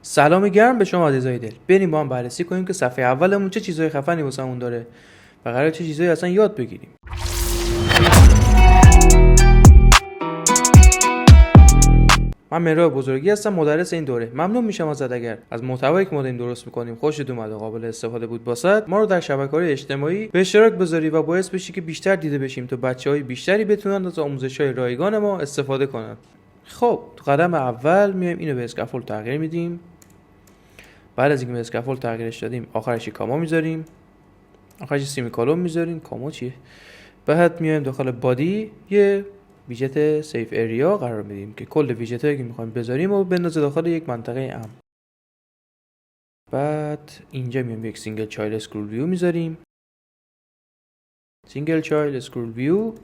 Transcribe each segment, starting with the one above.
سلام گرم به شما عزیزای دل. بریم با هم بررسی کنیم که صفحه اولمون چه چیزای خفنی واسمون داره و قراره چه چیزایی اصلا یاد بگیریم. من مهراب بزرگی هستم، مدرس این دوره. ممنون میشم ازت اگر از محتوایی که ما داریم درست میکنیم خوشت اومد و قابل استفاده بود واسات ما رو در شبکه‌های اجتماعی به اشتراک بذاری و باعث بشی که بیشتر دیده بشیم تا بچه‌های بیشتری بتونن از آموزش‌های رایگان ما استفاده کنن. خب تو قدم اول میایم اینو به اسکافولد تغییر میدیم. بعد از اینکه به اسکافولد تغییرش دادیم آخرش کاما میذاریم، آخرش سیمیکالون میذاریم. کاما چیه؟ بعد میایم داخل بادی یه ویژت سیف اریا قرار میدیم که کل ویژتایی که میخوایم بذاریم و بندازه داخل یک منطقه امن. بعد اینجا میایم یک سینگل چایلد اسکرول ویو میذاریم، سینگل چایلد اسکرول ویو.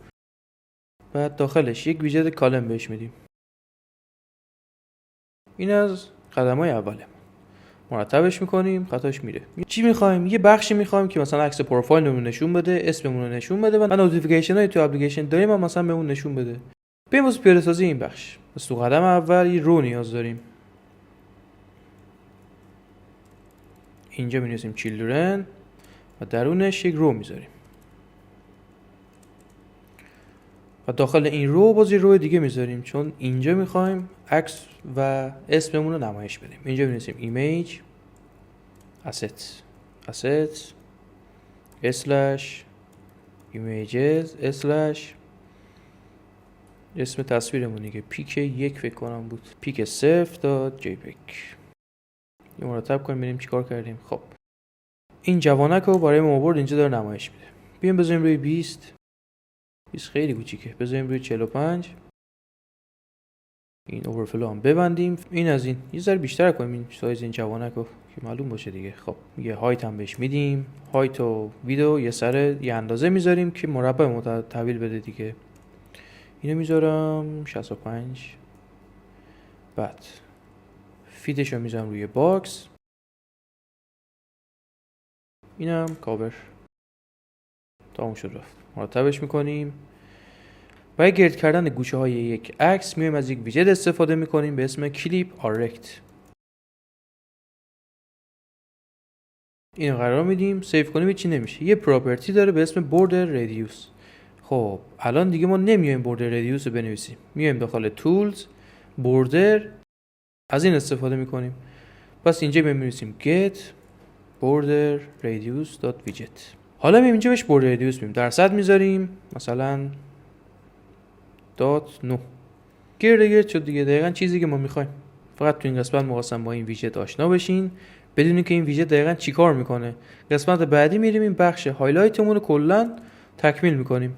بعد داخلش یک ویژت کالم بهش میدیم. این از قدم‌های اوله. مرتبش میکنیم، خطاش میره. چی میخوایم؟ یه بخشی میخوایم که مثلا عکس پروفایلمون نشون بده، اسممون رو نشون بده و نوتیفیکیشن های تو اپلیکیشن داریم و مثلا بهمون نشون بده. بریم واسه پیاده سازی این بخش. پس تو قدم اول یه رو نیاز داریم. اینجا می‌نویسیم چیلدرن و درونش یک رو میذاریم. و داخل این رو باز یه رو دیگه میذاریم چون اینجا میخوایم عکس و اسممون رو نمایش بدیم. اینجا می‌نویسیم ایمیج asset اسلش images اسلش اسم تصویرمون دیگه پیک 1 فکر کنم بود، پیک 0 تا jpeg. یه مرتب کنیم ببینیم چیکار کردیم. خب این جوانک رو برای ما آورد اینجا داره نمایش میده. بیایم بذاریم روی 20 خیلی کوچیکه، بذاریم روی 45. این اوورفلو هم ببندیم. این از این یه ذره بیشتر کنیم این سایز این جوانک رو که معلوم باشه دیگه. خب یه هایت هم بهش میدیم، هایت و ویدو یه سر یه اندازه میذاریم که مربع تحویل بده دیگه. اینو میذارم 65. بعد فیدش رو میذارم روی باکس. اینم کاور. تموم شد رفت. مرتبش میکنیم. برای گرد کردن گوشه های یک عکس میایم از یک ویژت استفاده میکنیم به اسم کلیپ آرکت. اینو قرار میدیم، سیو کنیم، چی نمیشه. یه پراپرتی داره به اسم بوردر ردیوس. خب الان دیگه ما نمیایم بوردر ردیوس رو بنویسیم، میایم داخل تولز بوردر از این استفاده میکنیم. پس اینجا بنویسیم get border radius.widget. حالا میایم اینجا بهش بوردر ردیوس میدیم، درصد میذاریم مثلا .9. گرد شد دیگه، دقیقاً چیزی که ما میخوایم. فقط تو این قسمت مقاسم با این ویژت آشنا بشین، بدونین که این ویژت دقیقاً چیکار میکنه. قسمت بعدی میریم این بخش هایلایتمون رو کلاً تکمیل میکنیم.